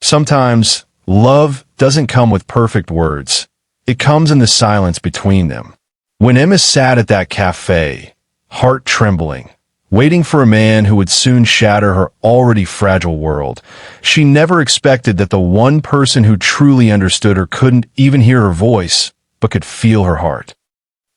Sometimes, love doesn't come with perfect words. It comes in the silence between them. When Emma sat at that cafe, heart trembling, waiting for a man who would soon shatter her already fragile world, she never expected that the one person who truly understood her couldn't even hear her voice, but could feel her heart.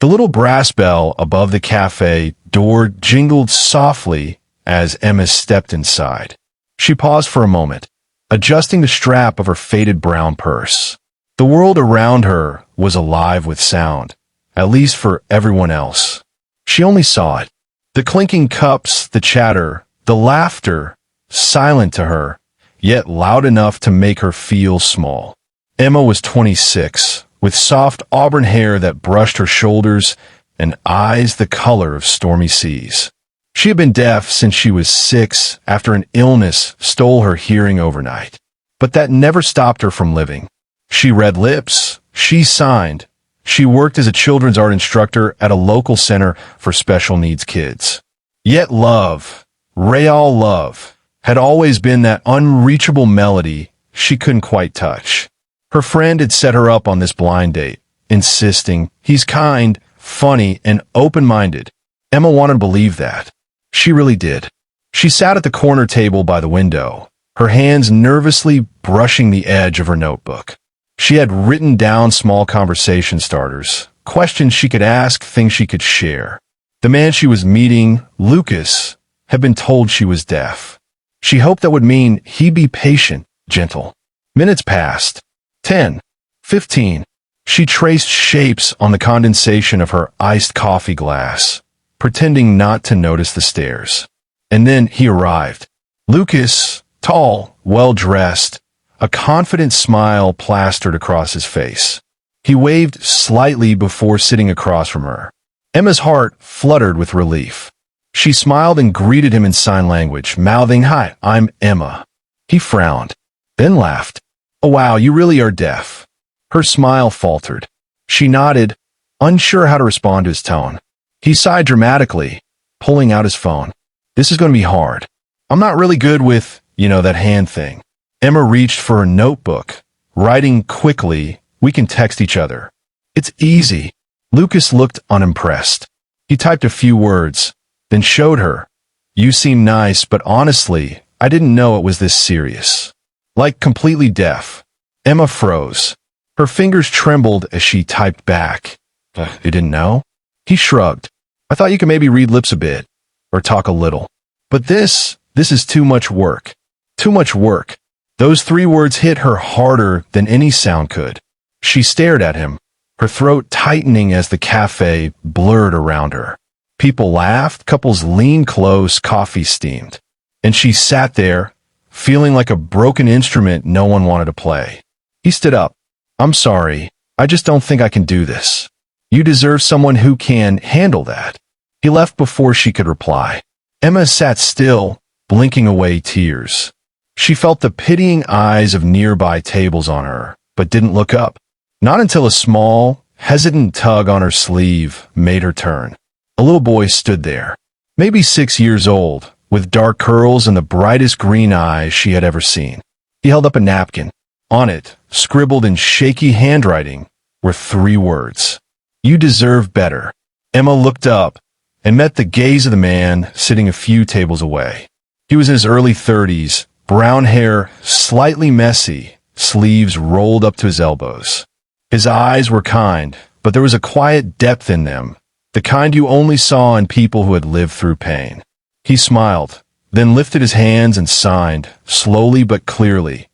The little brass bell above the cafe door jingled softly as Emma stepped inside. She paused for a moment, adjusting the strap of her faded brown purse. The world around her was alive with sound, at least for everyone else. She only saw it. The clinking cups, the chatter, the laughter, silent to her, yet loud enough to make her feel small. Emma was 26, with soft auburn hair that brushed her shoulders and eyes the color of stormy seas. She had been deaf since she was 6 after an illness stole her hearing overnight. But that never stopped her from living. She read lips, she signed, she worked as a children's art instructor at a local center for special needs kids. Yet love, real love, had always been that unreachable melody she couldn't quite touch. Her friend had set her up on this blind date, insisting he's kind, funny, and open-minded. Emma wanted to believe that. She really did. She sat at the corner table by the window, her hands nervously brushing the edge of her notebook. She had written down small conversation starters, questions she could ask, things she could share. The man she was meeting, Lucas, had been told she was deaf. She hoped that would mean he'd be patient, gentle. Minutes passed. 10. 15. She traced shapes on the condensation of her iced coffee glass, pretending not to notice the stares. And then he arrived. Lucas, tall, well-dressed, a confident smile plastered across his face. He waved slightly before sitting across from her. Emma's heart fluttered with relief. She smiled and greeted him in sign language, mouthing, "Hi, I'm Emma." He frowned, then laughed. "Oh wow, you really are deaf." Her smile faltered. She nodded, unsure how to respond to his tone. He sighed dramatically, pulling out his phone. "This is going to be hard. I'm not really good with, that hand thing." Emma reached for her notebook, writing quickly, "We can text each other." "It's easy." Lucas looked unimpressed. He typed a few words, then showed her. "You seem nice, but honestly, I didn't know it was this serious." Like completely deaf. Emma froze. Her fingers trembled as she typed back. You didn't know?" He shrugged. "I thought you could maybe read lips a bit, or talk a little. But this is too much work. Too much work." Those 3 words hit her harder than any sound could. She stared at him, her throat tightening as the cafe blurred around her. People laughed, couples leaned close, coffee steamed. And she sat there, feeling like a broken instrument no one wanted to play. He stood up. "I'm sorry, I just don't think I can do this. You deserve someone who can handle that." He left before she could reply. Emma sat still, blinking away tears. She felt the pitying eyes of nearby tables on her, but didn't look up. Not until a small, hesitant tug on her sleeve made her turn. A little boy stood there, maybe 6 years old, with dark curls and the brightest green eyes she had ever seen. He held up a napkin. On it, scribbled in shaky handwriting, were 3 words. "You deserve better." Emma looked up and met the gaze of the man sitting a few tables away. He was in his early 30s, brown hair slightly messy, sleeves rolled up to his elbows. His eyes were kind, but there was a quiet depth in them, the kind you only saw in people who had lived through pain. He smiled, then lifted his hands and signed, slowly but clearly,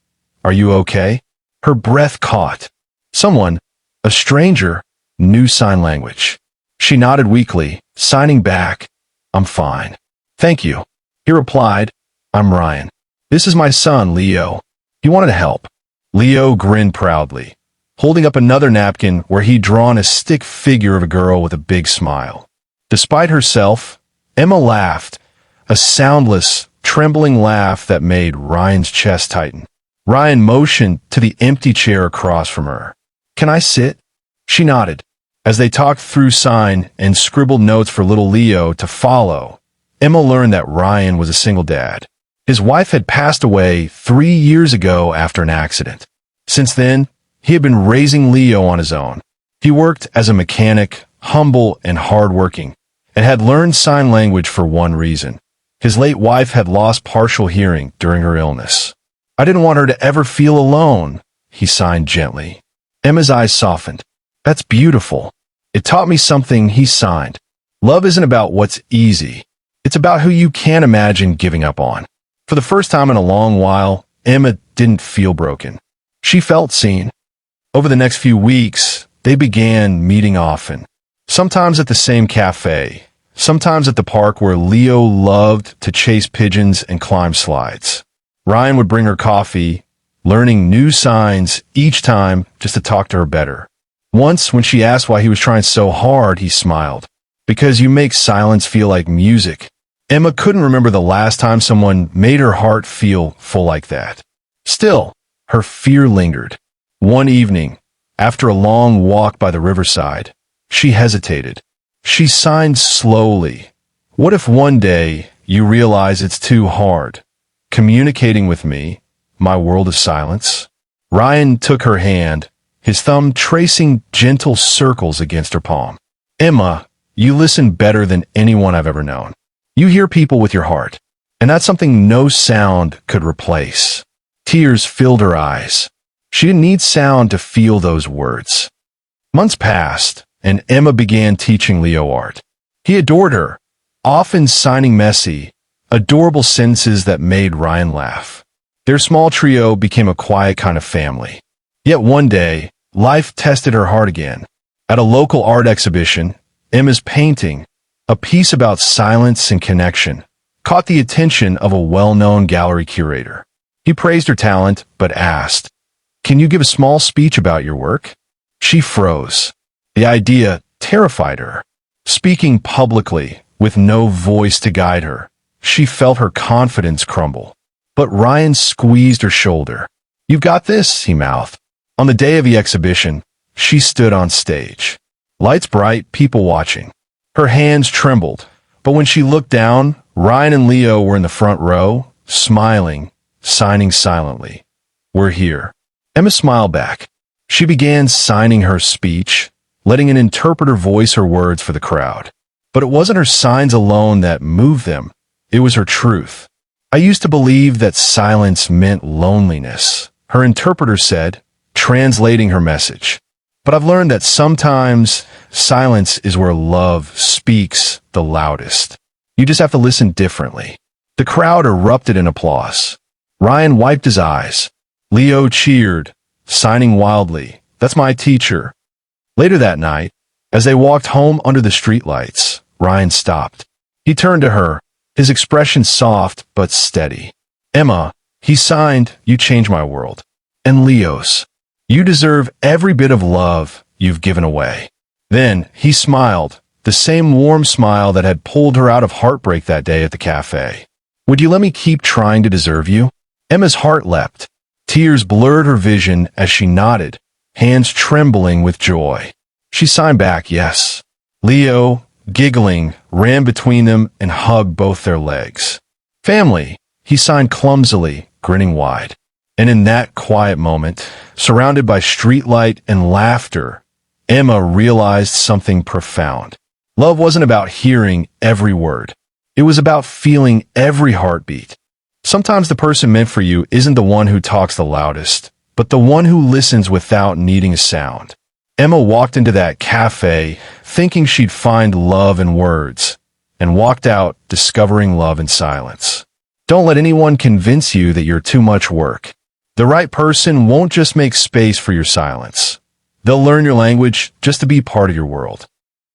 "Are you okay?" Her breath caught. Someone, a stranger, knew sign language. She nodded weakly, signing back, "I'm fine. Thank you." He replied, "I'm Ryan. This is my son, Leo. He wanted to help." Leo grinned proudly, holding up another napkin where he'd drawn a stick figure of a girl with a big smile. Despite herself, Emma laughed, a soundless, trembling laugh that made Ryan's chest tighten. Ryan motioned to the empty chair across from her. "Can I sit?" She nodded. As they talked through sign and scribbled notes for little Leo to follow, Emma learned that Ryan was a single dad. His wife had passed away 3 years ago after an accident. Since then, he had been raising Leo on his own. He worked as a mechanic, humble and hardworking, and had learned sign language for one reason. His late wife had lost partial hearing during her illness. I didn't want her to ever feel alone, he signed gently. Emma's eyes softened. That's beautiful. It taught me something, he signed. Love isn't about what's easy. It's about who you can't imagine giving up on. For the first time in a long while, Emma didn't feel broken. She felt seen. Over the next few weeks, they began meeting often. Sometimes at the same cafe, sometimes at the park where Leo loved to chase pigeons and climb slides. Ryan would bring her coffee, learning new signs each time just to talk to her better. Once, when she asked why he was trying so hard, he smiled. Because you make silence feel like music. Emma couldn't remember the last time someone made her heart feel full like that. Still, her fear lingered. One evening, after a long walk by the riverside, she hesitated. She signed slowly. What if one day you realize it's too hard? Communicating with me, my world of silence? Ryan took her hand, his thumb tracing gentle circles against her palm. Emma, you listen better than anyone I've ever known. You hear people with your heart, and that's something no sound could replace. Tears filled her eyes. She didn't need sound to feel those words. Months passed, and Emma began teaching Leo art. He adored her, often signing messy, adorable sentences that made Ryan laugh. Their small trio became a quiet kind of family. Yet one day, life tested her heart again. At a local art exhibition, Emma's painting, a piece about silence and connection, caught the attention of a well-known gallery curator. He praised her talent, but asked, "Can you give a small speech about your work?" She froze. The idea terrified her. Speaking publicly, with no voice to guide her, she felt her confidence crumble. But Ryan squeezed her shoulder. "You've got this," he mouthed. On the day of the exhibition, she stood on stage. Lights bright, people watching. Her hands trembled, but when she looked down, Ryan and Leo were in the front row, smiling, signing silently. "We're here." Emma smiled back. She began signing her speech, letting an interpreter voice her words for the crowd. But it wasn't her signs alone that moved them. It was her truth. "I used to believe that silence meant loneliness," her interpreter said, translating her message. "But I've learned that sometimes silence is where love speaks the loudest. You just have to listen differently." The crowd erupted in applause. Ryan wiped his eyes. Leo cheered, signing wildly, "That's my teacher." Later that night, as they walked home under the streetlights, Ryan stopped. He turned to her, his expression soft but steady. "Emma," he signed, "you changed my world." And Leo's, "You deserve every bit of love you've given away." Then he smiled, the same warm smile that had pulled her out of heartbreak that day at the cafe. "Would you let me keep trying to deserve you?" Emma's heart leapt. Tears blurred her vision as she nodded, hands trembling with joy. She signed back, yes. Leo, giggling, ran between them and hugged both their legs. "Family," he signed clumsily, grinning wide. And in that quiet moment, surrounded by streetlight and laughter, Emma realized something profound. Love wasn't about hearing every word. It was about feeling every heartbeat. Sometimes the person meant for you isn't the one who talks the loudest, but the one who listens without needing a sound. Emma walked into that cafe thinking she'd find love in words, and walked out discovering love in silence. Don't let anyone convince you that you're too much work. The right person won't just make space for your silence. They'll learn your language just to be part of your world.